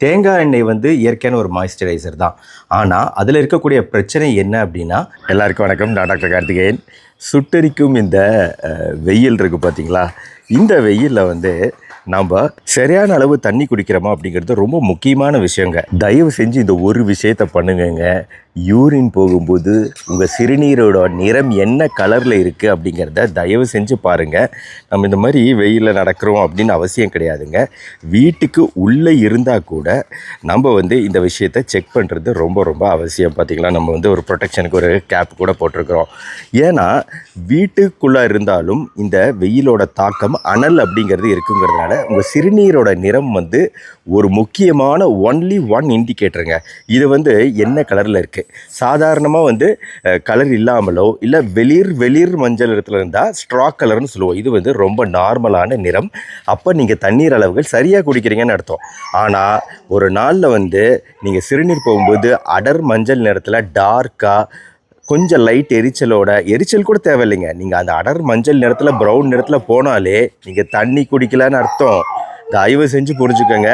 தேங்காய் எண்ணெய் வந்து இயற்கையான ஒரு மாய்ஸ்சரைசர் தான். ஆனால் அதில் இருக்கக்கூடிய பிரச்சனை என்ன அப்படின்னா, எல்லாருக்கும் வணக்கம். நான் டாக்டர் கார்த்திகேயன். சுட்டெரிக்கும் இந்த வெயில் இருக்குது பார்த்தீங்களா, இந்த வெயிலில் வந்து நம்ம சரியான அளவு தண்ணி குடிக்கிறோமா அப்படிங்கிறது ரொம்ப முக்கியமான விஷயங்க. தயவு செஞ்சு இந்த ஒரு விஷயத்தை பண்ணுங்க. யூரின் போகும்போது உங்கள் சிறுநீரோட நிறம் என்ன கலரில் இருக்குது அப்படிங்கிறத தயவு செஞ்சு பாருங்கள். நம்ம இந்த மாதிரி வெயிலில் நடக்கிறோம் அப்படின்னு அவசியம் கிடையாதுங்க. வீட்டுக்கு உள்ளே இருந்தால் கூட நம்ம வந்து இந்த விஷயத்தை செக் பண்ணுறது ரொம்ப ரொம்ப அவசியம். பார்த்திங்களா, நம்ம வந்து ஒரு ப்ரொடெக்ஷனுக்கு ஒரு கேப் கூட போட்டிருக்கிறோம். ஏன்னா வீட்டுக்குள்ளே இருந்தாலும் இந்த வெயிலோட தாக்கம் அனல் அப்படிங்கிறது இருக்குங்கிறதுனால உங்கள் சிறுநீரோட நிறம் வந்து ஒரு முக்கியமான ஒன்லி ஒன் இண்டிகேட்டருங்க. இது வந்து என்ன கலரில் இருக்குது. சாதாரணமாக வந்து கலர் இல்லாமலோ இல்லை வெளிர் மஞ்சள் நிறத்தில் இருந்தால் ஸ்ட்ரா கலர்னு சொல்லுவோம். இது வந்து ரொம்ப நார்மலான நிறம். அப்போ நீங்கள் தண்ணீர் அளவுகள் சரியாக குடிக்கிறீங்கன்னு அர்த்தம். ஆனால் ஒரு நாளில் வந்து நீங்கள் சிறுநீர் போகும்போது அடர் மஞ்சள் நிறத்தில் டார்க்காக கொஞ்சம் லைட் எரிச்சல் கூட தேவையில்லைங்க. நீங்கள் அந்த அடர் மஞ்சள் நிறத்தில் ப்ரௌன் நிறத்தில் போனாலே நீங்கள் தண்ணி குடிக்கலன்னு அர்த்தம். தயவு செஞ்சு புரிஞ்சுக்கோங்க.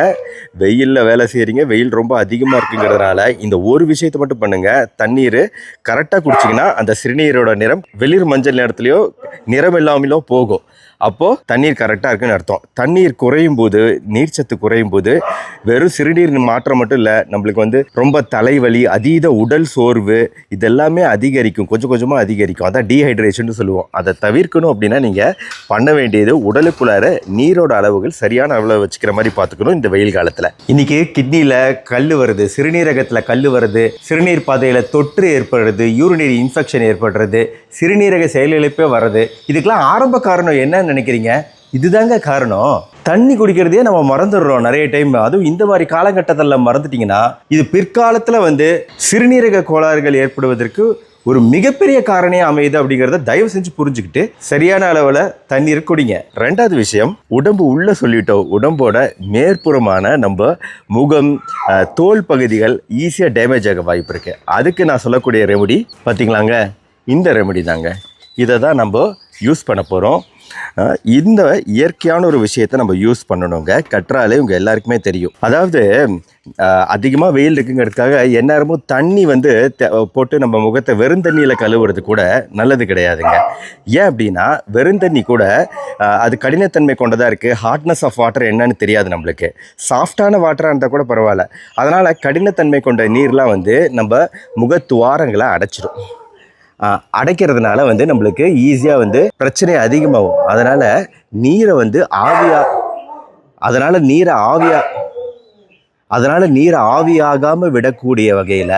வெயிலில் வேலை செய்கிறீங்க, வெயில் ரொம்ப அதிகமாக இருக்குங்கிறதுனால இந்த ஒரு விஷயத்தை மட்டும் பண்ணுங்கள். தண்ணீர் கரெக்டாக குடிச்சிங்கன்னா அந்த சிறுநீரோட நிறம் வெளிர் மஞ்சள் நிறத்துலையோ நிறம் இல்லாமலோ போகும். அப்போது தண்ணீர் கரெக்டாக இருக்குன்னு அர்த்தம். தண்ணீர் குறையும் போது, நீர்ச்சத்து குறையும் போது வெறும் சிறுநீர் மாற்றம் மட்டும் இல்லை, நம்மளுக்கு வந்து ரொம்ப தலைவலி, அதீத உடல் சோர்வு இதெல்லாமே அதிகரிக்கும். கொஞ்சம் கொஞ்சமாக அதிகரிக்கும். அதான் டீஹைட்ரேஷன் சொல்லுவோம். அதை தவிர்க்கணும் அப்படின்னா நீங்கள் பண்ண வேண்டியது உடலுக்குள்ளார நீரோட அளவுகள் சரியான அளவில் வச்சுக்கிற மாதிரி பார்த்துக்கணும் இந்த வெயில் காலத்தில். இன்றைக்கி கிட்னியில் கல் வருது, சிறுநீரகத்தில் கல் வருது, சிறுநீர் பாதையில் தொற்று ஏற்படுறது, யூரினரி இன்ஃபெக்ஷன் ஏற்படுறது, சிறுநீரக செயலிழப்பே வர்றது. இதுக்கெல்லாம் ஆரம்ப காரணம் என்ன நினைக்கிறீங்க? இதுதாங்க காரணம். தண்ணி குடிக்கிறதையே நம்ம மறந்துடுறோம் நிறைய டைம். அதுவும் இந்த மாதிரி காலகட்டத்தில் மறந்துட்டிங்கன்னா இது பிற்காலத்தில் வந்து சிறுநீரக கோளாறுகள் ஏற்படுவதற்கு ஒரு மிகப்பெரிய காரணியாக அமையுது அப்படிங்கிறத தயவு செஞ்சு புரிஞ்சுக்கிட்டு சரியான அளவில் தண்ணீர் குடிங்க. ரெண்டாவது விஷயம், உடம்பு உள்ளே சொல்லிட்டோம். உடம்போட மேற்புறமான நம்ம முகம், தோல் பகுதிகள் ஈஸியாக டேமேஜ் ஆக வாய்ப்பு இருக்குது. அதுக்கு நான் சொல்லக்கூடிய ரெமெடி பார்த்தீங்களாங்க, இந்த ரெமெடி தாங்க. இதை தான் நம்ம யூஸ் பண்ண போகிறோம். இந்த இயற்கையான ஒரு விஷயத்தை நம்ம யூஸ் பண்ணணுங்க. கற்றாழை உங்கள் எல்லாருக்குமே தெரியும். அதாவது அதிகமாக வெயில் இருக்குங்கிறதுக்காக எந்நேரமும் தண்ணி வந்து போட்டு நம்ம முகத்தை வெறும் தண்ணியில் கழுவுறது கூட நல்லது கிடையாதுங்க. ஏன் அப்படின்னா வெறுந்தண்ணி கூட அது கடினத்தன்மை கொண்டதாக இருக்குது. ஹார்ட்னஸ் ஆஃப் வாட்டர் என்னன்னு தெரியாது நம்மளுக்கு. சாஃப்டான வாட்டராக இருந்தால் கூட பரவாயில்ல. அதனால் கடினத்தன்மை கொண்ட நீர்லாம் வந்து நம்ம முகத்துவாரங்களை அடைச்சிடும். அடைக்கிறதுனால வந்து நம்மளுக்கு ஈஸியாக வந்து பிரச்சனை அதிகமாகும். அதனால் நீரை ஆவியாகாமல் விடக்கூடிய வகையில்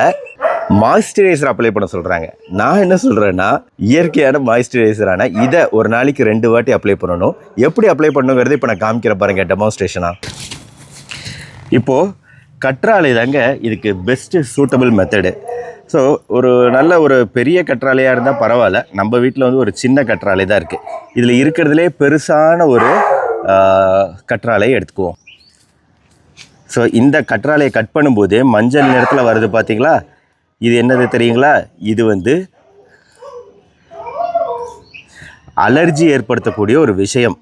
மாய்ஸ்சரைசர் அப்ளை பண்ண சொல்கிறாங்க. நான் என்ன சொல்கிறேன்னா, இயற்கையான மாய்ஸ்சரைசரான இதை ஒரு நாளைக்கு 2 வாட்டி அப்ளை பண்ணணும். எப்படி அப்ளை பண்ணணுங்கிறது இப்போ நான் காமிக்கிற பாருங்க டெமான்ஸ்ட்ரேஷனாக. இப்போது கற்றாழை தாங்க இதுக்கு பெஸ்ட்டு சூட்டபிள் மெத்தடு. ஸோ ஒரு பெரிய கற்றாழையாக இருந்தால் பரவாயில்ல. நம்ம வீட்டில் வந்து ஒரு சின்ன கற்றாழை தான் இருக்குது. இதில் இருக்கிறதுலே பெருசான ஒரு கற்றாழையை எடுத்துக்குவோம். ஸோ இந்த கற்றாழையை கட் பண்ணும்போது மஞ்சள் நிறத்தில் வருது பார்த்தீங்களா, இது என்னது தெரியுங்களா? இது வந்து அலர்ஜி ஏற்படுத்தக்கூடிய ஒரு விஷயம்.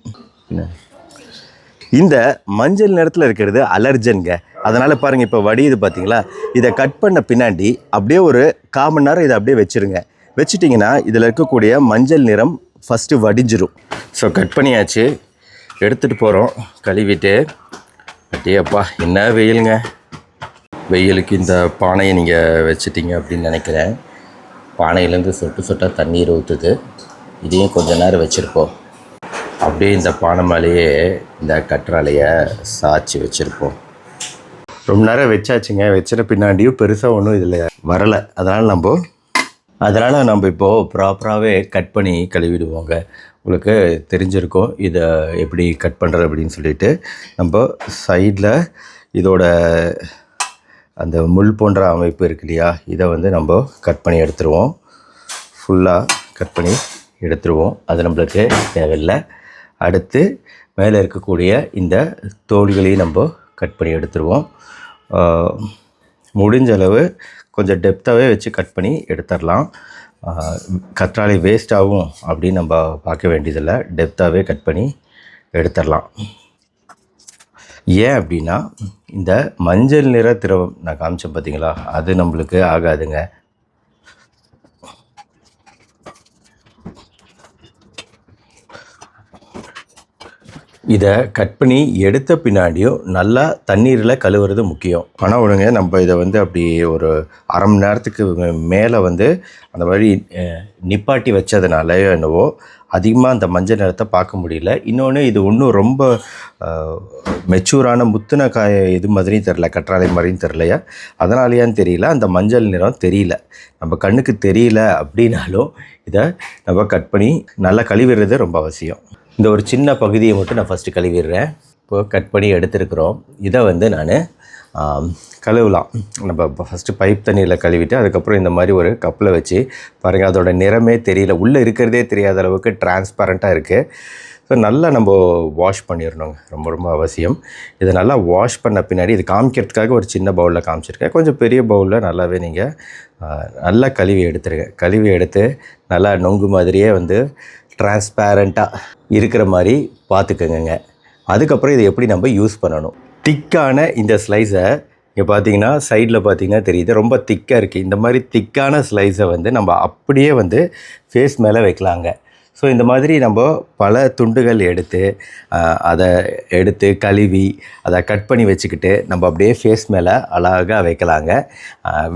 இந்த மஞ்சள் நிறத்தில் இருக்கிறது அலர்ஜன்ங்க. அதனால் பாருங்கள், இப்போ வடியுது பார்த்தீங்களா? இதை கட் பண்ண பின்னாடி அப்படியே ஒரு 1/4 மணி நேரம் இதை அப்படியே வச்சுருங்க. வச்சுட்டிங்கன்னா இதில் இருக்கக்கூடிய மஞ்சள் நிறம் ஃபஸ்ட்டு வடிஞ்சிரும். ஸோ கட் பண்ணியாச்சு, எடுத்துகிட்டு போகிறோம் கழுவிட்டு. அட்டியப்பா என்ன வெயிலுங்க. வெயிலுக்கு இந்த பானையை நீங்கள் வச்சுட்டிங்க அப்படின்னு நினைக்கிறேன். பானையிலேருந்து சொட்டு சொட்டாக தண்ணீர் ஊற்றுது. இதையும் கொஞ்சம் நேரம் வச்சுருப்போம். அப்படியே இந்த பானை மேலேயே இந்த கற்றாழையை சாய்ச்சி வச்சுருப்போம். ரொம்ப நேரம் வச்சாச்சுங்க. வச்சிட பின்னாடியும் பெருசாக ஒன்றும் இதில் வரலை. அதனால் நம்ம இப்போது ப்ராப்பராகவே கட் பண்ணி கழுவிடுவோங்க. உங்களுக்கு தெரிஞ்சிருக்கும் இதை எப்படி கட் பண்ணுறது அப்படின்னு சொல்லிட்டு. நம்ம சைடில் இதோட அந்த முள் போன்ற அமைப்பு இருக்கு இல்லையா, இதை வந்து நம்ம கட் பண்ணி எடுத்துருவோம். ஃபுல்லாக கட் பண்ணி எடுத்துருவோம். அது நம்மளுக்கு தேவையில்லை. அடுத்து மேலே இருக்கக்கூடிய இந்த தோல்களையும் நம்ம கட் பண்ணி எடுத்துருவோம். முடிஞ்ச அளவு கொஞ்சம் டெப்த்தாகவே வச்சு கட் பண்ணி எடுத்துடலாம். கற்றாழை வேஸ்ட் ஆகும் அப்படின்னு நம்ம பார்க்க வேண்டியதில்லை. டெப்த்தாகவே கட் பண்ணி எடுத்துடலாம். ஏன் அப்படின்னா இந்த மஞ்சள் நிற திரவம் நான் காமிச்சேன் பார்த்தீங்களா, அது நம்மளுக்கு ஆகாதுங்க. இதை கட் பண்ணி எடுத்த பின்னாடியும் நல்லா தண்ணீரில் கழுவுறது முக்கியம். ஆனால் ஒழுங்க நம்ம இதை வந்து அப்படி ஒரு அரை மணி நேரத்துக்கு மேலே வந்து அந்த மாதிரி நிப்பாட்டி வச்சதுனால என்னவோ அதிகமாக அந்த மஞ்சள் நிறத்தை பார்க்க முடியல. இன்னொன்று இது இன்னும் ரொம்ப மெச்சூரான முத்தின காய இது மாதிரியும் தெரில, கற்றாழை மாதிரியும் தெரிலையா, அதனாலேயான்னு தெரியல, அந்த மஞ்சள் நிறம் தெரியல. நம்ம கண்ணுக்கு தெரியல அப்படின்னாலும் இதை நம்ம கட் பண்ணி நல்லா கழுவிடுறது ரொம்ப அவசியம். இந்த ஒரு சின்ன பகுதியை மட்டும் நான் ஃபஸ்ட்டு கழுவிடுறேன். இப்போது கட் பண்ணி எடுத்துருக்குறோம். இதை வந்து நான் கழுவலாம். நம்ம ஃபஸ்ட்டு பைப் தண்ணியில் கழுவிட்டு அதுக்கப்புறம் இந்த மாதிரி ஒரு கப்பில் வச்சு பாருங்கள், அதோட நிறமே தெரியல, உள்ளே இருக்கிறதே தெரியாத அளவுக்கு டிரான்ஸ்பரண்ட்டாக இருக்குது. ஸோ நல்லா நம்ம வாஷ் பண்ணிடணுங்க, ரொம்ப ரொம்ப அவசியம். இதை நல்லா வாஷ் பண்ண பின்னாடி இது காமிக்கிறதுக்காக ஒரு சின்ன பவுலில் காமிச்சிருக்கேன். கொஞ்சம் பெரிய பவுலில் நல்லாவே நீங்கள் நல்லா கழுவி எடுத்துருங்க. கழுவி எடுத்து நல்லா நொங்கு மாதிரியே வந்து டிரான்ஸ்பேரண்ட்டாக இருக்கிற மாதிரி பார்த்துக்கோங்க. அதுக்கப்புறம் இதை எப்படி நம்ம யூஸ் பண்ணணும். திக்கான இந்த ஸ்லைஸை இங்கே பார்த்தீங்கன்னா சைடில் பார்த்தீங்கன்னா தெரியுது, ரொம்ப திக்காக இருக்குது. இந்த மாதிரி திக்கான ஸ்லைஸை வந்து நம்ம அப்படியே வந்து ஃபேஸ் மேலே வைக்கலாங்க. ஸோ இந்த மாதிரி நம்ம பல துண்டுகள் எடுத்து அதை எடுத்து கழுவி அதை கட் பண்ணி வச்சுக்கிட்டு நம்ம அப்படியே ஃபேஸ் மேலே அழகாக வைக்கலாங்க.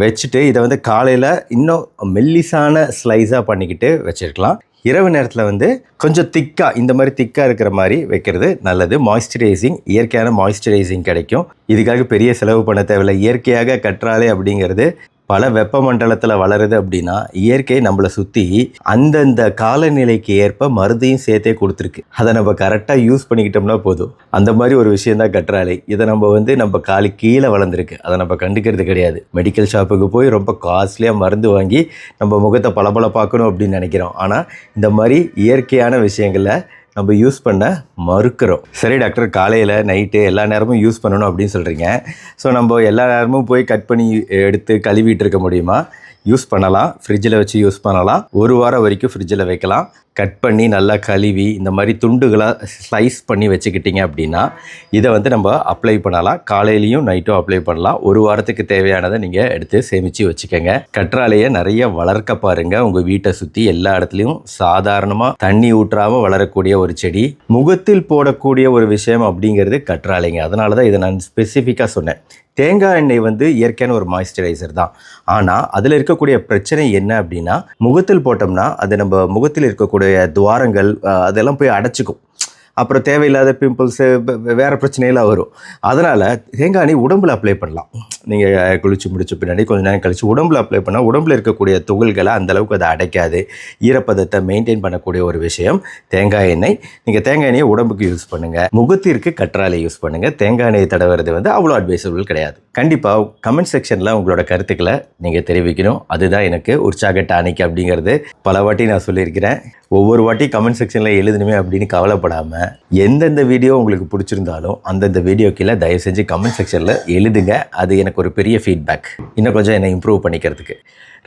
வச்சுட்டு இதை வந்து காலையில் இன்னும் மெல்லிசான ஸ்லைஸாக பண்ணிக்கிட்டு வச்சுருக்கலாம். இரவு நேரத்தில் வந்து கொஞ்சம் திக்காக இந்த மாதிரி திக்காக இருக்கிற மாதிரி வைக்கிறது நல்லது. மாய்ஸ்சரைசிங், இயற்கையான மாய்ஸ்சரைசிங் கிடைக்கும். இதுக்காக பெரிய செலவு பண்ண தேவையில்லை. இயற்கையாக கற்றாழை அப்படிங்கிறது பல வெப்பமண்டலத்தில் வளருது அப்படின்னா இயற்கை நம்மளை சுற்றி அந்தந்த காலநிலைக்கு ஏற்ப மருந்தையும் சேர்த்தே கொடுத்துருக்கு. அதை நம்ம கரெக்டாக யூஸ் பண்ணிக்கிட்டோம்னா போதும். அந்த மாதிரி ஒரு விஷயந்தான் கற்றாழை. இதை நம்ம வந்து நம்ம காலு கீழே வளர்ந்துருக்கு, அதை நம்ம கண்டுக்கிறது கிடையாது. மெடிக்கல் ஷாப்புக்கு போய் ரொம்ப காஸ்ட்லியாக மருந்து வாங்கி நம்ம முகத்தை பளபள பார்க்கணும் அப்படின்னு நினைக்கிறோம். ஆனால் இந்த மாதிரி இயற்கையான விஷயங்களை நம்ம யூஸ் பண்ண மறுக்கிறோம். சரி டாக்டர், காலையில் நைட்டு எல்லா நேரமும் யூஸ் பண்ணணும் அப்படின்னு சொல்கிறீங்க. ஸோ நம்ம எல்லா நேரமும் போய் கட் பண்ணி எடுத்து கழுவிட்டு இருக்க முடியுமா? யூஸ் பண்ணலாம். ஃப்ரிட்ஜில் வச்சு யூஸ் பண்ணலாம். ஒரு வாரம் வரைக்கும் ஃப்ரிட்ஜில் வைக்கலாம். கட் பண்ணி நல்லா கழுவி இந்த மாதிரி துண்டுகளாக ஸ்லைஸ் பண்ணி வச்சுக்கிட்டிங்க அப்படின்னா இதை வந்து நம்ம அப்ளை பண்ணலாம். காலையிலையும் நைட்டும் அப்ளை பண்ணலாம். ஒரு வாரத்துக்கு தேவையானதை நீங்கள் எடுத்து சேமித்து வச்சுக்கோங்க. கற்றாழையை நிறைய வளர்க்க பாருங்கள். உங்கள் வீட்டை சுற்றி எல்லா இடத்துலையும் சாதாரணமாக தண்ணி ஊற்றாமல் வளரக்கூடிய ஒரு செடி. முகத்தில் போடக்கூடிய ஒரு விஷயம் அப்படிங்கிறது கற்றாழைங்க. அதனால தான் இதை நான் ஸ்பெசிஃபிக்காக சொன்னேன். தேங்காய் எண்ணெய் வந்து இயற்கையான ஒரு மாய்ஸ்சரைசர் தான். ஆனால் அதில் இருக்கக்கூடிய பிரச்சனை என்ன அப்படின்னா, முகத்தில் போட்டோம்னா அது நம்ம முகத்தில் இருக்கக்கூடிய துவாரங்கள் அதெல்லாம் போய் அடைச்சிக்கும். அப்புறம் தேவையில்லாத பிம்பிள்ஸு வேறு பிரச்சனையெல்லாம் வரும். அதனால் தேங்காய் எண்ணெய் உடம்பில் அப்ளை பண்ணலாம். நீங்கள் குளித்து முடிச்ச பின்னாடி கொஞ்சம் நேரம் கழித்து உடம்பில் அப்ளை பண்ணால் உடம்பில் இருக்கக்கூடிய துகள்களை அந்தளவுக்கு அதை அடைக்காது. ஈரப்பதத்தை மெயின்டைன் பண்ணக்கூடிய ஒரு விஷயம் தேங்காய் எண்ணெய். நீங்கள் தேங்காய் எண்ணெயை உடம்புக்கு யூஸ் பண்ணுங்கள். முகத்திற்கு கற்றாழை யூஸ் பண்ணுங்கள். தேங்காய் எண்ணெயை தடவுறது வந்து அவ்வளோ அட்வைசபிள் கிடையாது. கண்டிப்பாக கமெண்ட் செக்ஷனில் உங்களோட கருத்துக்களை நீங்கள் தெரிவிக்கணும். அதுதான் எனக்கு உற்சாக டானிக் அப்படிங்கிறது பல வாட்டி நான் சொல்லியிருக்கிறேன். ஒவ்வொரு வாட்டி கமெண்ட் செக்ஷனில் எழுதணுமே அப்படின்னு கவலைப்படாமல் எந்தெந்த வீடியோ உங்களுக்கு பிடிச்சிருந்தாலும் அந்தந்த வீடியோ கீழே தயவு செஞ்சு கமெண்ட் செக்ஷனில் எழுதுங்க. அது எனக்கு ஒரு பெரிய ஃபீட்பேக், இன்னும் கொஞ்சம் என்னை இம்ப்ரூவ் பண்ணிக்கிறதுக்கு.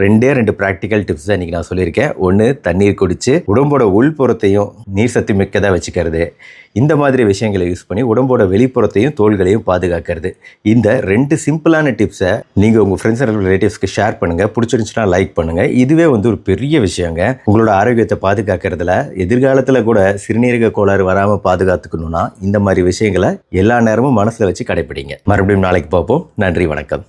2 ப்ராக்டிக்கல் டிப்ஸ் தான் இன்றைக்கி நான் சொல்லியிருக்கேன். ஒன்று, தண்ணீர் குடித்து உடம்போட உள்புறத்தையும் நீர் சத்து மிக்கதாக வச்சுக்கிறது. இந்த மாதிரி விஷயங்களை யூஸ் பண்ணி உடம்போட வெளிப்புறத்தையும் தோள்களையும் பாதுகாக்கிறது. இந்த 2 சிம்பிளான டிப்ஸை நீங்கள் உங்கள் ஃப்ரெண்ட்ஸ் அண்ட் ரிலேட்டிவ்ஸ்க்கு ஷேர் பண்ணுங்கள். பிடிச்சிருந்துச்சுன்னா லைக் பண்ணுங்கள். இதுவே வந்து ஒரு பெரிய விஷயங்க. உங்களோட ஆரோக்கியத்தை பாதுகாக்கிறதுல எதிர்காலத்தில் கூட சிறுநீரக கோளாறு வராமல் பாதுகாத்துக்கணும்னா இந்த மாதிரி விஷயங்களை எல்லா நேரமும் மனசில் வச்சு கடைப்பிடிங்க. மறுபடியும் நாளைக்கு பார்ப்போம். நன்றி, வணக்கம்.